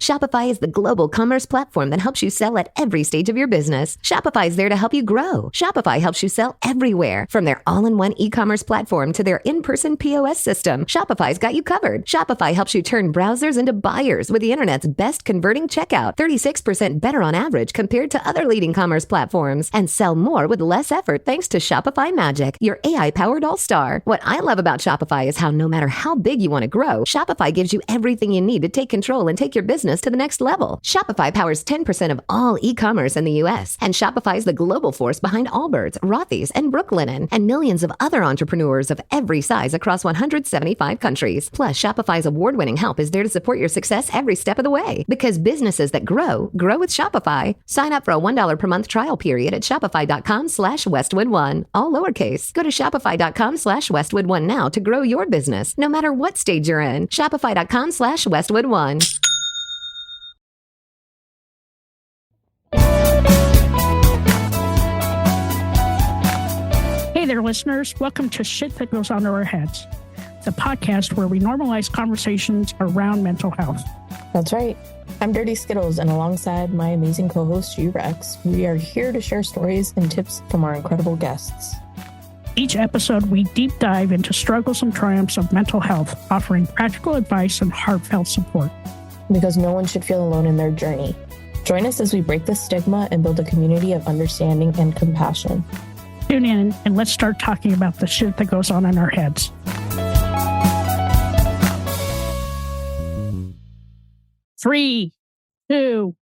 Shopify is the global commerce platform that helps you sell at every stage of your business. Shopify is there to help you grow. Shopify helps you sell everywhere, from their all-in-one e-commerce platform to their in-person POS system. Shopify's got you covered. Shopify helps you turn browsers into buyers with the internet's best converting checkout, 36% better on average compared to other leading commerce platforms, and sell more with less effort thanks to Shopify Magic, your AI-powered all-star. What I love about Shopify is how no matter how big you want to grow, Shopify gives you everything you need to take control and take your business to the next level. Shopify powers 10% of all e-commerce in the U.S., and Shopify is the global force behind Allbirds, Rothy's, and Brooklinen, and millions of other entrepreneurs of every size across 175 countries. Plus, Shopify's award-winning help is there to support your success every step of the way. Because businesses that grow with Shopify. Sign up for a $1 per month trial period at shopify.com/Westwood1, all lowercase. Go to shopify.com/Westwood1 now to grow your business, no matter what stage you're in. Shopify.com/Westwood1. Hey there, listeners. Welcome to Shit That Goes On in Our Heads, the podcast where we normalize conversations around mental health. That's right. I'm Dirty Skittles, and alongside my amazing co-host, Rex, we are here to share stories and tips from our incredible guests. Each episode, we deep dive into struggles and triumphs of mental health, offering practical advice and heartfelt support. Because no one should feel alone in their journey. Join us as we break the stigma and build a community of understanding and compassion. Tune in and let's start talking about the shit that goes on in our heads. Three, two,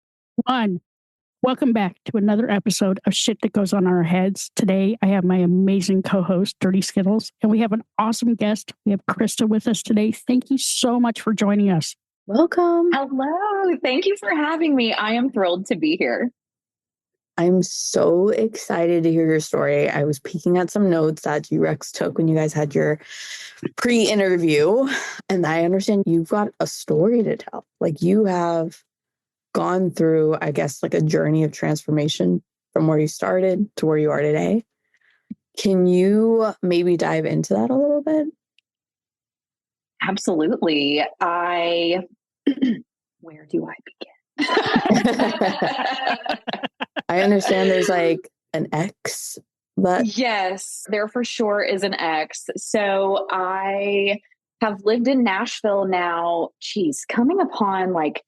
one. Welcome back to another episode of Shit That Goes On in Our Heads. Today, I have my amazing co-host, Dirty Skittles, and we have an awesome guest. We have Krista with us today. Thank you so much for joining us. Welcome. Hello. Thank you for having me. I am thrilled to be here. I'm so excited to hear your story. I was peeking at some notes that you, Rex, took when you guys had your pre-interview, and I understand you've got a story to tell. Like, you have gone through, I guess, like a journey of transformation from where you started to where you are today. Can you maybe dive into that a little bit? Absolutely. Where do I begin? I understand there's like an X, but yes, there for sure is an X. So I have lived in Nashville now, coming upon like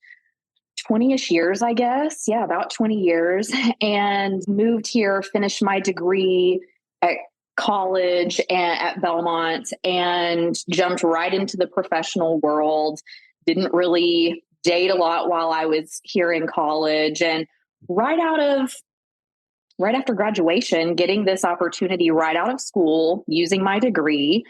20-ish years, I guess. Yeah, about 20 years. And moved here, finished my degree at college and at Belmont, and jumped right into the professional world. Didn't really date a lot while I was here in college, and right after graduation, getting this opportunity right out of school, using my degree,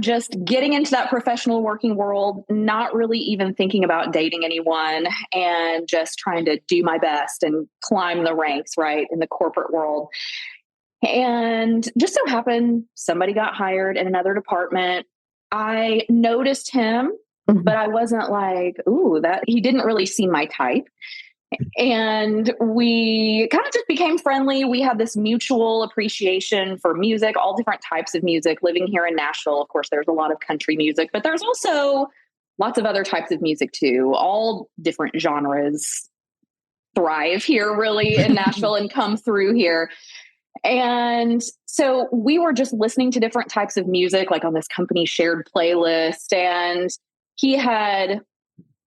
just getting into that professional working world, not really even thinking about dating anyone, and just trying to do my best and climb the ranks, right, in the corporate world. And just so happened, somebody got hired in another department. I noticed him, but I wasn't like, that he didn't really seem my type. And we kind of just became friendly. We had this mutual appreciation for music, all different types of music. Living here in Nashville, of course, there's a lot of country music, but there's also lots of other types of music too. All different genres thrive here really in Nashville and come through here. And so we were just listening to different types of music, like on this company shared playlist. And he had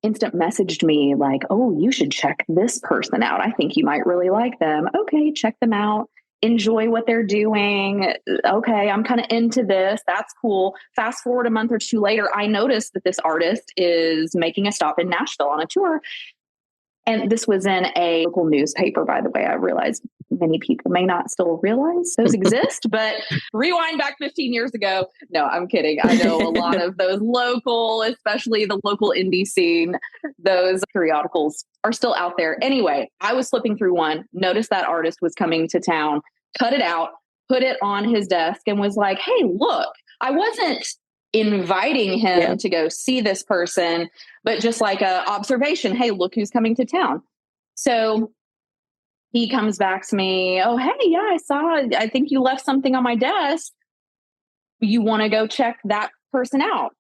instant messaged me like, "Oh, you should check this person out. I think you might really like them." Okay, check them out. Enjoy what they're doing. Okay, I'm kind of into this. That's cool. Fast forward a month or two later, I noticed that this artist is making a stop in Nashville on a tour. And this was in a local newspaper, by the way. I realized many people may not still realize those exist, but rewind back 15 years ago. No, I'm kidding. I know a lot of those local, especially the local indie scene, those periodicals are still out there. Anyway, I was flipping through one, noticed that artist was coming to town, cut it out, put it on his desk, and was like, "Hey, look." I wasn't inviting him to go see this person, but just like a observation. Hey, look who's coming to town. So he comes back to me. "Oh, hey, yeah, I think you left something on my desk. You want to go check that person out?"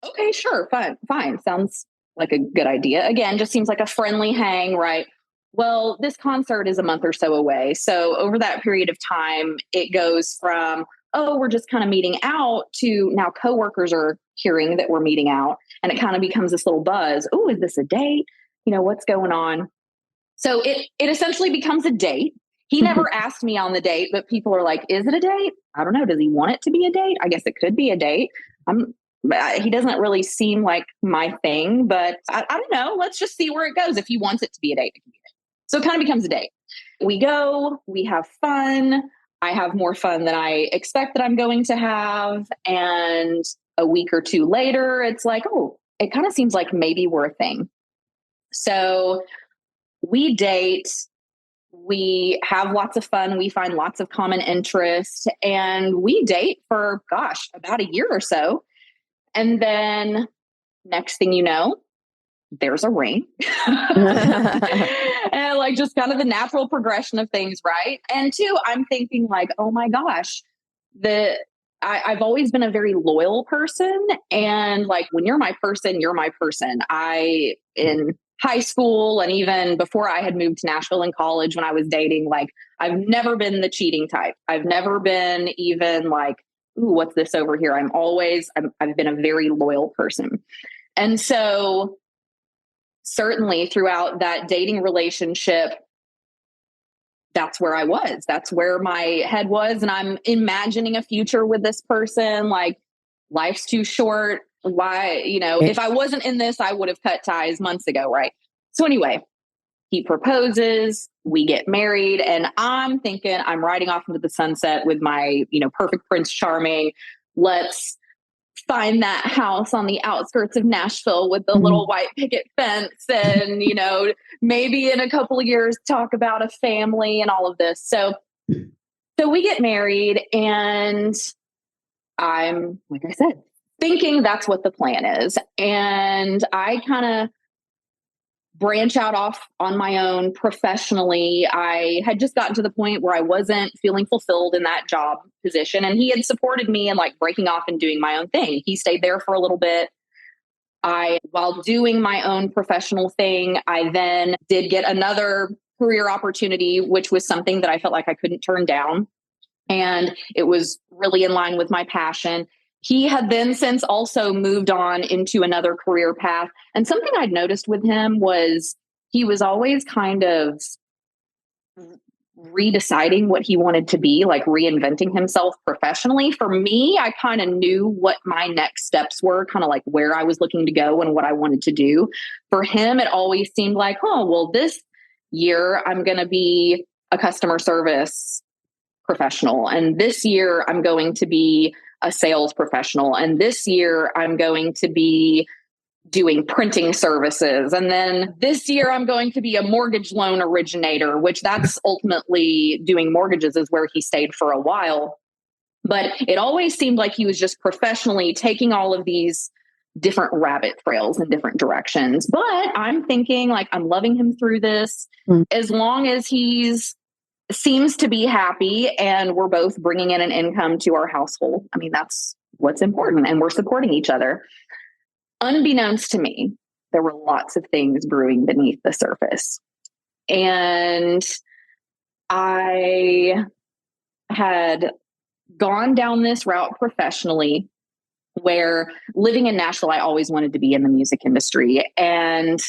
Okay, sure. Fine. Sounds like a good idea. Again, just seems like a friendly hang, right? Well, this concert is a month or so away. So over that period of time, it goes from, oh, we're just kind of meeting out to now coworkers are hearing that we're meeting out. And it kind of becomes this little buzz. Oh, is this a date? What's going on? So it essentially becomes a date. He never asked me on the date, but people are like, is it a date? I don't know. Does he want it to be a date? I guess it could be a date. He doesn't really seem like my thing, but I don't know. Let's just see where it goes. If he wants it to be a date, it can be a date. So it kind of becomes a date. We go, we have fun. I have more fun than I expect that I'm going to have. And a week or two later, it's like, oh, it kind of seems like maybe we're a thing. So we date, we have lots of fun, we find lots of common interest, and we date for, about a year or so. And then next thing you know, there's a ring. And like just kind of the natural progression of things, right? And two, I'm thinking like, oh my gosh, I've always been a very loyal person. And like when you're my person, you're my person. In high school and even before I had moved to Nashville in college when I was dating, like I've never been the cheating type. I've never been even like, ooh, what's this over here? I've been a very loyal person. And so certainly throughout that dating relationship, that's where I was. That's where my head was. And I'm imagining a future with this person. Like life's too short. Why, if I wasn't in this, I would have cut ties months ago. Right. So anyway, he proposes, we get married, and I'm thinking I'm riding off into the sunset with my, perfect Prince Charming. Let's find that house on the outskirts of Nashville with the little white picket fence and, maybe in a couple of years, talk about a family and all of this. So we get married and I'm, like I said, thinking that's what the plan is. And I kind of branch out off on my own professionally. I had just gotten to the point where I wasn't feeling fulfilled in that job position. And he had supported me in like breaking off and doing my own thing. He stayed there for a little bit. While doing my own professional thing, I then did get another career opportunity, which was something that I felt like I couldn't turn down. And it was really in line with my passion. He had then since also moved on into another career path. And something I'd noticed with him was he was always kind of redeciding what he wanted to be, like reinventing himself professionally. For me, I kind of knew what my next steps were, kind of like where I was looking to go and what I wanted to do. For him, it always seemed like, oh, well, this year I'm going to be a customer service professional. And this year I'm going to be a sales professional. And this year I'm going to be doing printing services. And then this year I'm going to be a mortgage loan originator, which that's ultimately doing mortgages is where he stayed for a while. But it always seemed like he was just professionally taking all of these different rabbit trails in different directions. But I'm thinking like, I'm loving him through this as long as seems to be happy and we're both bringing in an income to our household. I mean, that's what's important and we're supporting each other. Unbeknownst to me, there were lots of things brewing beneath the surface. And I had gone down this route professionally where living in Nashville, I always wanted to be in the music industry and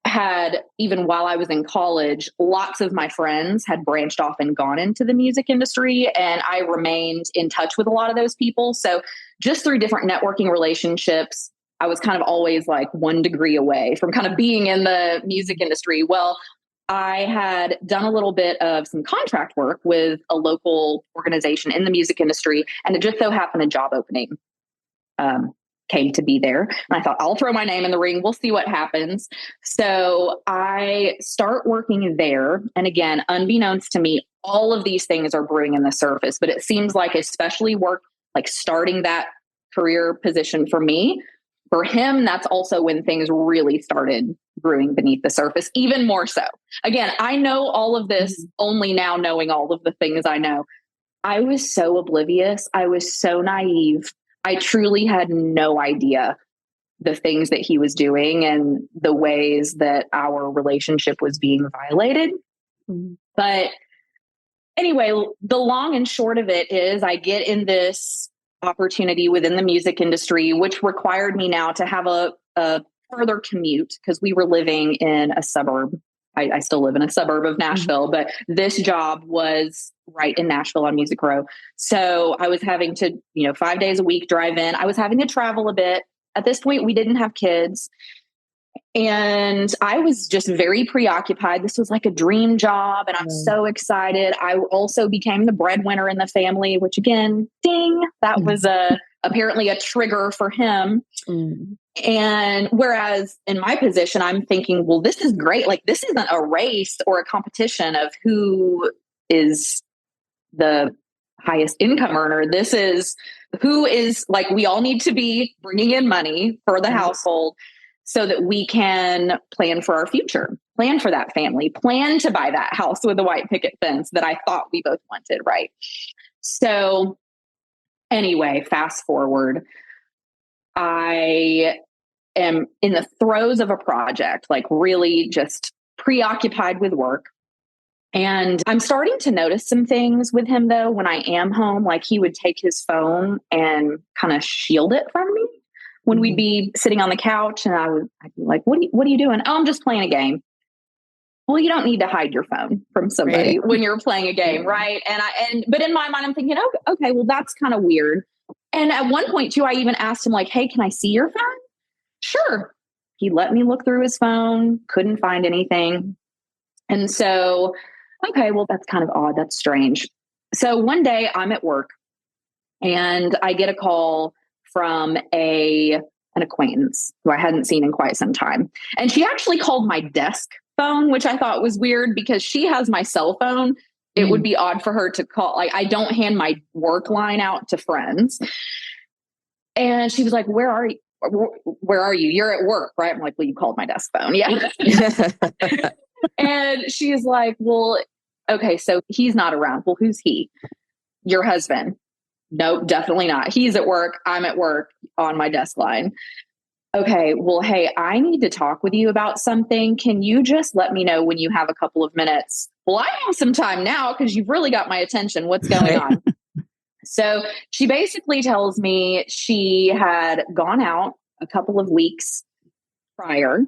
had, even while I was in college, lots of my friends had branched off and gone into the music industry. And I remained in touch with a lot of those people. So just through different networking relationships, I was kind of always like 1 degree away from kind of being in the music industry. Well, I had done a little bit of some contract work with a local organization in the music industry. And it just so happened a job opening came to be there. And I thought, I'll throw my name in the ring. We'll see what happens. So I start working there. And again, unbeknownst to me, all of these things are brewing in the surface. But it seems like especially work, like starting that career position for me, for him, that's also when things really started brewing beneath the surface, even more so. Again, I know all of this only now knowing all of the things I know. I was so oblivious. I was so naive. I truly had no idea the things that he was doing and the ways that our relationship was being violated. Mm-hmm. But anyway, the long and short of it is I get in this opportunity within the music industry, which required me now to have a further commute because we were living in a suburb. I still live in a suburb of Nashville, but this job was right in Nashville on Music Row. So I was having to, 5 days a week drive in. I was having to travel a bit. At this point, we didn't have kids. And I was just very preoccupied. This was like a dream job, and I'm so excited. I also became the breadwinner in the family, which again, ding, that was apparently a trigger for him. And whereas in my position, I'm thinking, well, this is great. Like, this isn't a race or a competition of who is the highest income earner. This is who is, like, we all need to be bringing in money for the household so that we can plan for our future, plan for that family, plan to buy that house with a white picket fence that I thought we both wanted. Right. So anyway, fast forward, I am in the throes of a project, like really just preoccupied with work. And I'm starting to notice some things with him, though, when I am home. Like, he would take his phone and kind of shield it from me when we'd be sitting on the couch. And I'd be like, what are you doing? Oh, I'm just playing a game. Well, you don't need to hide your phone from somebody when you're playing a game, right? But in my mind, I'm thinking, oh, okay, well, that's kind of weird. And at one point, too, I even asked him, like, hey, can I see your phone? Sure. He let me look through his phone, couldn't find anything. And so, okay, well, that's kind of odd. That's strange. So one day I'm at work and I get a call from an acquaintance who I hadn't seen in quite some time. And she actually called my desk phone, which I thought was weird because she has my cell phone. It would be odd for her to call. Like, I don't hand my work line out to friends. And she was like, where are you? You're at work, right? I'm like, well, you called my desk phone. Yeah. And she's like, well, okay, so he's not around. Well, who's he? Your husband. Nope, definitely not. He's at work. I'm at work on my desk line. Okay, well, hey, I need to talk with you about something. Can you just let me know when you have a couple of minutes? Well, I have some time now because you've really got my attention. What's going on? So she basically tells me she had gone out a couple of weeks prior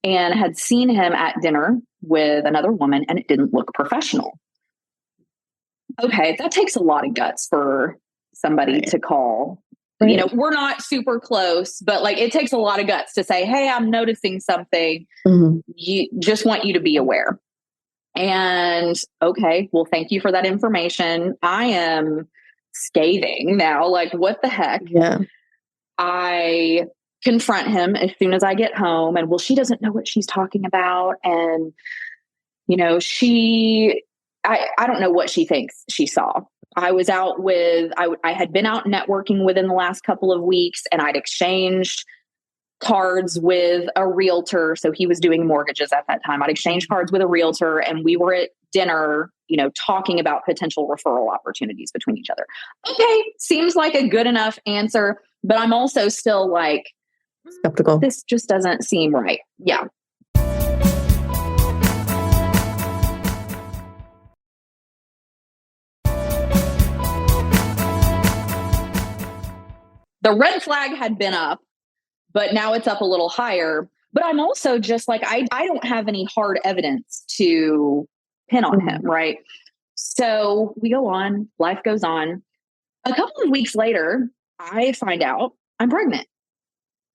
and had seen him at dinner with another woman, and it didn't look professional. Okay, that takes a lot of guts for somebody to call. Right. We're not super close, but like, it takes a lot of guts to say, hey, I'm noticing something. You just want you to be aware. And okay, well, thank you for that information. I am scathing now. Like, what the heck? Yeah. I confront him as soon as I get home, and well, she doesn't know what she's talking about. And, I don't know what she thinks she saw. I was out with, I had been out networking within the last couple of weeks, and I'd exchanged cards with a realtor. So he was doing mortgages at that time. I'd exchanged cards with a realtor, and we were at dinner, talking about potential referral opportunities between each other. Okay. Seems like a good enough answer, but I'm also still like skeptical. This just doesn't seem right. Yeah. The red flag had been up, but now it's up a little higher. But I'm also just like, I don't have any hard evidence to pin on him, right? So we go on, life goes on. A couple of weeks later, I find out I'm pregnant.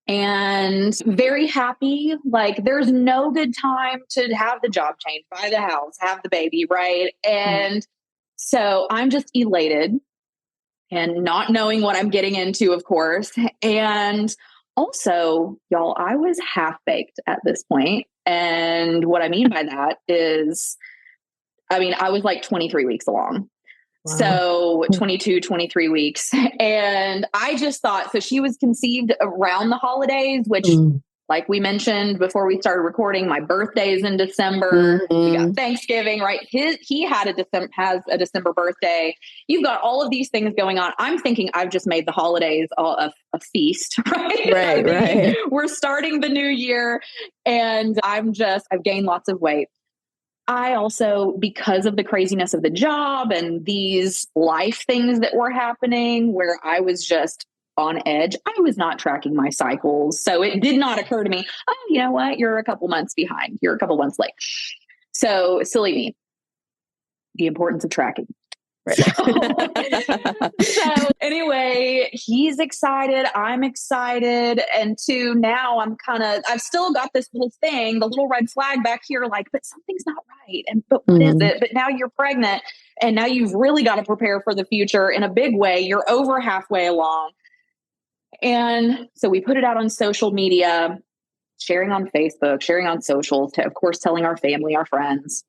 And very happy. Like, there's no good time to have the job change, buy the house, have the baby, right? And so I'm just elated and not knowing what I'm getting into, of course. And also, y'all, I was half-baked at this point. And what I mean by that is, I was like 23 weeks along. Wow. So 22, 23 weeks. And I just thought, so she was conceived around the holidays, which Like we mentioned before we started recording, my birthday is in December. We got Thanksgiving, right? He has a December birthday. You've got all of these things going on. I'm thinking I've just made the holidays a feast, right? Right. We're starting the new year and I've gained lots of weight. I also, because of the craziness of the job and these life things that were happening where I was just on edge, I was not tracking my cycles. So it did not occur to me, oh, you know what? You're a couple months behind. You're a couple months late. So silly me. The importance of tracking. Right. So anyway, he's excited. I'm excited. And now I've still got this little thing, the little red flag back here, like, but something's not right. But what is it? But now you're pregnant and now you've really got to prepare for the future in a big way. You're over halfway along. And so we put it out on social media, sharing on Facebook, sharing on socials, of course, telling our family, our friends.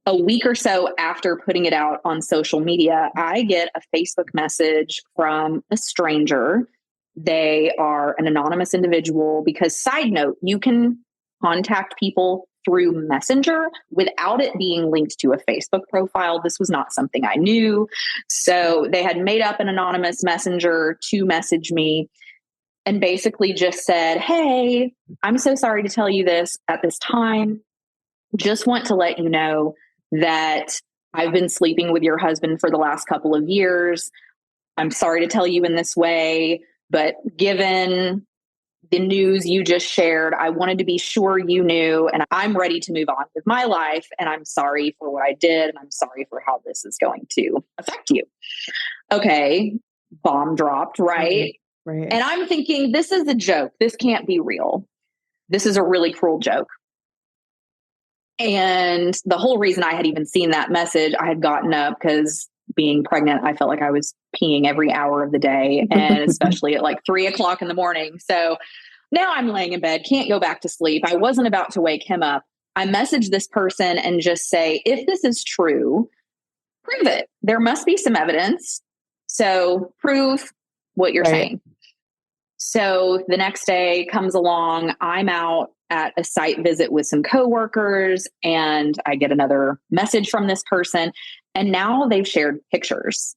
A week or so after putting it out on social media, I get a Facebook message from a stranger. They are an anonymous individual because, side note, you can contact people through Messenger without it being linked to a Facebook profile. This was not something I knew. So they had made up an anonymous messenger to message me and basically just said, hey, I'm so sorry to tell you this at this time. Just want to let you know that I've been sleeping with your husband for the last couple of years. I'm sorry to tell you in this way, but given the news you just shared, I wanted to be sure you knew, and I'm ready to move on with my life. And I'm sorry for what I did. And I'm sorry for how this is going to affect you. Okay. Bomb dropped, right? Right. And I'm thinking, this is a joke. This can't be real. This is a really cruel joke. And the whole reason I had even seen that message, I had gotten up because being pregnant, I felt like I was peeing every hour of the day, and especially at like 3:00 in the morning. So now I'm laying in bed, can't go back to sleep. I wasn't about to wake him up. I message this person and just say, if this is true, prove it. There must be some evidence. So prove what you're saying. So the next day comes along, I'm out at a site visit with some coworkers, and I get another message from this person. And now they've shared pictures.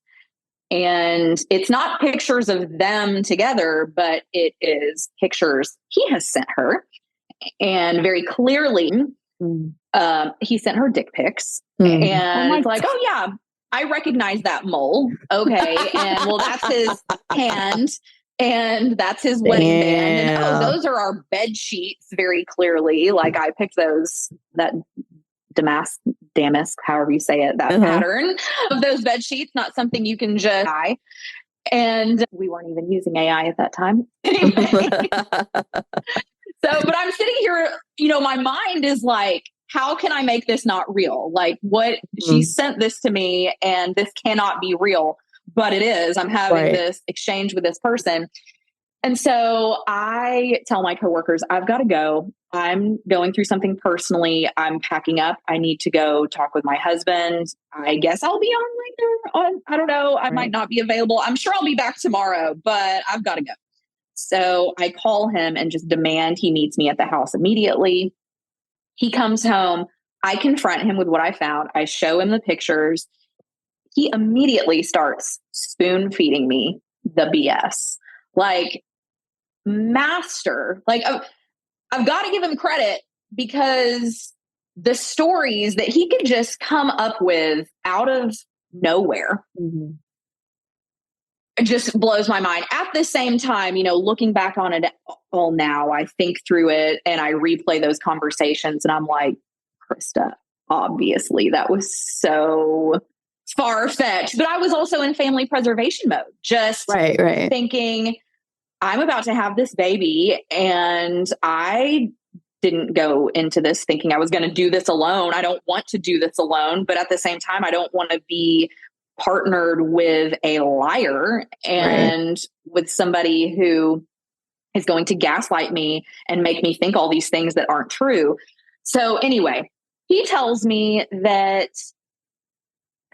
And it's not pictures of them together, but it is pictures he has sent her. And very clearly, he sent her dick pics. And it's like, oh yeah, I recognize that mole. Okay. And well, that's his hand. And that's his wedding band. And those are our bed sheets very clearly. Like I picked that damask, however you say it, that pattern of those bed sheets, not something you can just buy. And we weren't even using AI at that time. But I'm sitting here, my mind is like, how can I make this not real? Like she sent this to me and this cannot be real. But it is. I'm having this exchange with this person. And so I tell my coworkers, I've got to go. I'm going through something personally. I'm packing up. I need to go talk with my husband. I guess I'll be on later. I don't know. I might not be available. I'm sure I'll be back tomorrow, but I've got to go. So I call him and just demand he meets me at the house immediately. He comes home. I confront him with what I found. I show him the pictures. He immediately starts spoon feeding me the BS. Like, master. Like, I've got to give him credit because the stories that he could just come up with out of nowhere just blows my mind. At the same time, looking back on it all now, I think through it and I replay those conversations and I'm like, Krista, obviously that was so far-fetched, but I was also in family preservation mode, just thinking I'm about to have this baby. And I didn't go into this thinking I was going to do this alone. I don't want to do this alone, but at the same time, I don't want to be partnered with a liar and with somebody who is going to gaslight me and make me think all these things that aren't true. So anyway, he tells me that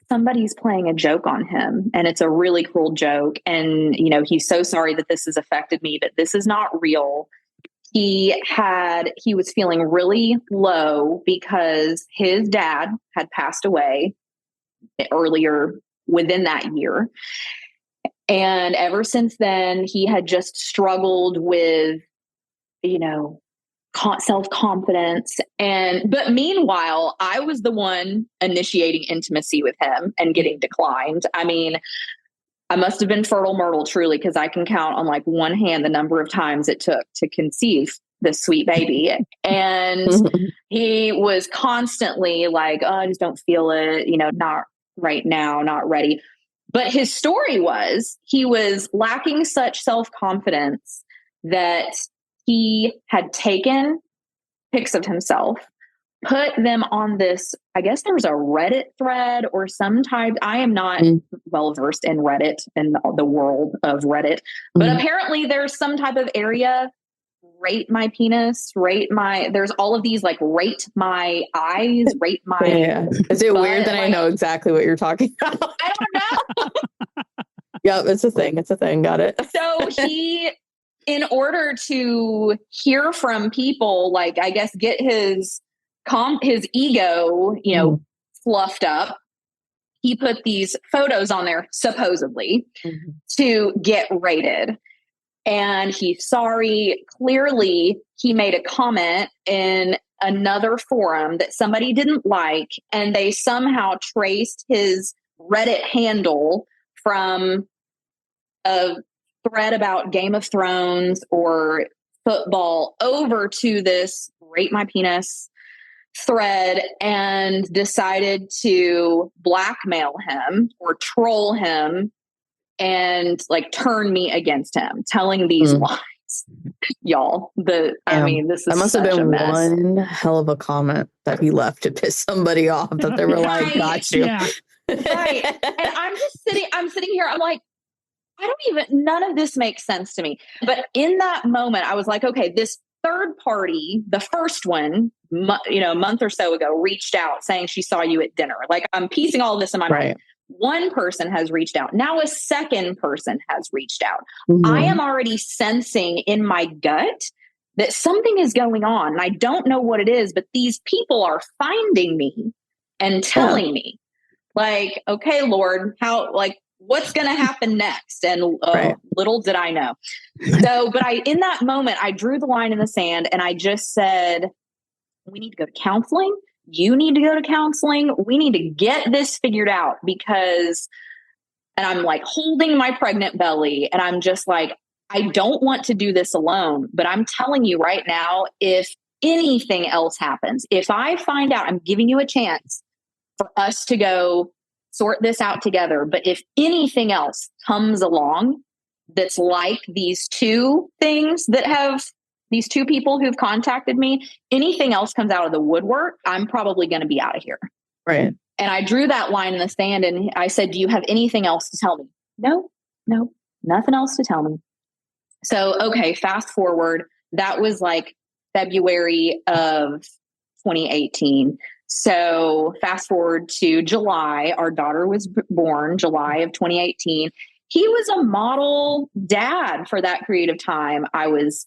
somebody's playing a joke on him and it's a really cruel joke. And, he's so sorry that this has affected me, but this is not real. he was feeling really low because his dad had passed away earlier within that year. And ever since then, he had just struggled with, self-confidence. But meanwhile, I was the one initiating intimacy with him and getting declined. I mean, I must have been fertile myrtle, truly, because I can count on like one hand the number of times it took to conceive this sweet baby. And he was constantly like, oh, I just don't feel it, not right now, not ready. But his story was he was lacking such self-confidence that he had taken pics of himself, put them on this, I guess there was a Reddit thread or some type. I am not well versed in Reddit and the world of Reddit, but apparently there's some type of area, rate my penis, there's all of these like rate my eyes, rate my. Yeah. Is it weird that I know exactly what you're talking about? I don't know. Yep, it's a thing. It's a thing. Got it. So he, in order to hear from people, like I guess get his ego, fluffed up, he put these photos on there supposedly to get rated. And he's sorry. Clearly, he made a comment in another forum that somebody didn't like, and they somehow traced his Reddit handle from a thread about Game of Thrones or football over to this rate my penis thread and decided to blackmail him or troll him and like turn me against him, telling these lies. Y'all, I mean, this is that must have been a mess. one hell of a comment that he left to piss somebody off, that they were like, got you. Yeah. Right. And I'm sitting here, I'm like, none of this makes sense to me. But in that moment, I was like, okay, this third party, the first one, a month or so ago, reached out saying she saw you at dinner. Like, I'm piecing all of this in my mind. One person has reached out. Now a second person has reached out. I am already sensing in my gut that something is going on. And I don't know what it is, but these people are finding me and telling me, like, okay, Lord, what's going to happen next? And little did I know. So, but in that moment, I drew the line in the sand and I just said, we need to go to counseling. You need to go to counseling. We need to get this figured out and I'm like holding my pregnant belly and I'm just like, I don't want to do this alone, but I'm telling you right now, if anything else happens, if I find out, I'm giving you a chance for us to go sort this out together. But if anything else comes along that's like these two things that have these two people who've contacted me, anything else comes out of the woodwork, I'm probably going to be out of here. Right. And I drew that line in the sand and I said, do you have anything else to tell me? No, nothing else to tell me. So, okay, fast forward. That was like February of 2018. So fast forward to July, our daughter was born July of 2018. He was a model dad for that period of time. I was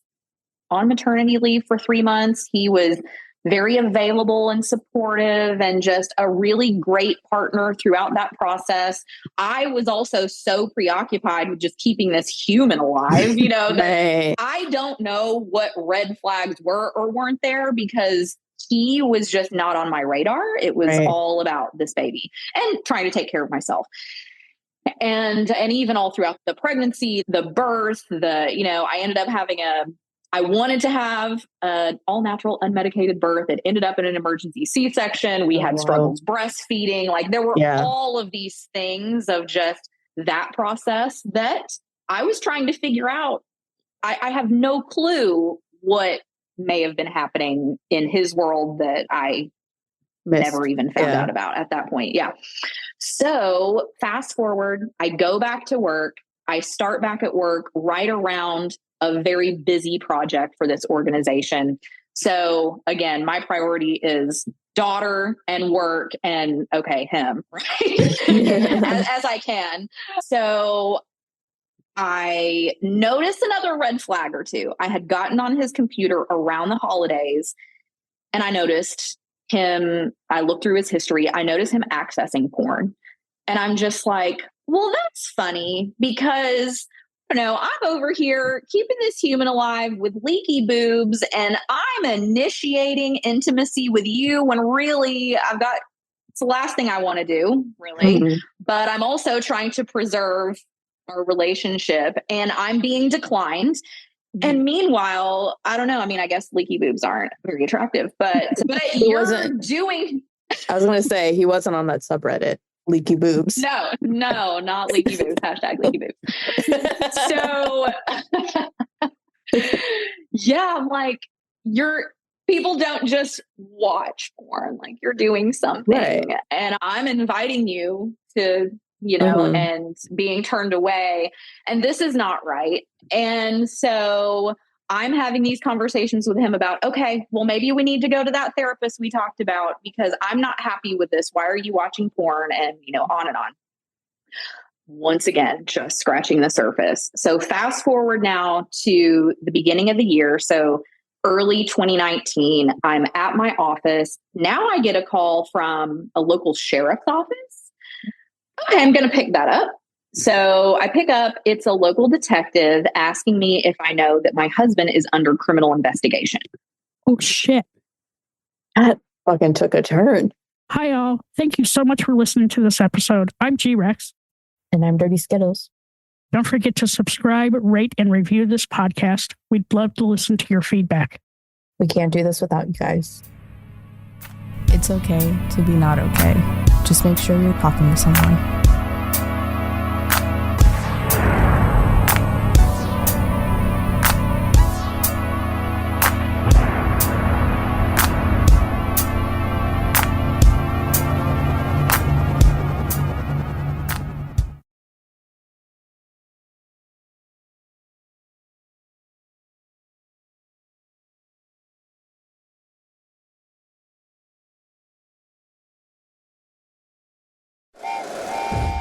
on maternity leave for 3 months. He was very available and supportive and just a really great partner throughout that process. I was also so preoccupied with just keeping this human alive, that I don't know what red flags were or weren't there because he was just not on my radar. It was all about this baby and trying to take care of myself. And even all throughout the pregnancy, the birth, I ended up I wanted to have an all natural unmedicated birth. It ended up in an emergency C-section. We had struggles breastfeeding. Like there were all of these things of just that process that I was trying to figure out. I have no clue what may have been happening in his world that I never even found out about at that point. Yeah. So fast forward, I go back to work. I start back at work right around a very busy project for this organization. So again, my priority is daughter and work and him, right? as I can. So I noticed another red flag or two. I had gotten on his computer around the holidays and I noticed him. I looked through his history. I noticed him accessing porn. And I'm just like, well, that's funny because, I'm over here keeping this human alive with leaky boobs and I'm initiating intimacy with you when really it's the last thing I want to do, really. Mm-hmm. But I'm also trying to preserve our relationship and I'm being declined. And meanwhile, I don't know. I mean, I guess leaky boobs aren't very attractive, but you're doing. I was going to say he wasn't on that subreddit, leaky boobs. No, not leaky boobs. Hashtag leaky boobs. So, yeah, I'm like, people don't just watch porn. Like you're doing something, right. And I'm inviting you to. And being turned away. And this is not right. And so I'm having these conversations with him about, okay, well, maybe we need to go to that therapist we talked about because I'm not happy with this. Why are you watching porn? And, on and on. Once again, just scratching the surface. So fast forward now to the beginning of the year. So early 2019, I'm at my office. Now I get a call from a local sheriff's office. Okay, I'm going to pick that up. So I pick up, it's a local detective asking me if I know that my husband is under criminal investigation. Oh, shit. That fucking took a turn. Hi, all. Thank you so much for listening to this episode. I'm G-Rex. And I'm Dirty Skittles. Don't forget to subscribe, rate, and review this podcast. We'd love to listen to your feedback. We can't do this without you guys. It's okay to be not okay. Just make sure you're talking to someone.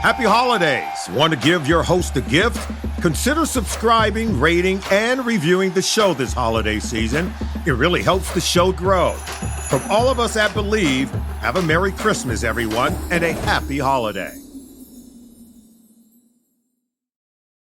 Happy holidays! Want to give your host a gift? Consider subscribing, rating, and reviewing the show this holiday season. It really helps the show grow. From all of us at Believe, have a Merry Christmas, everyone, and a Happy Holiday.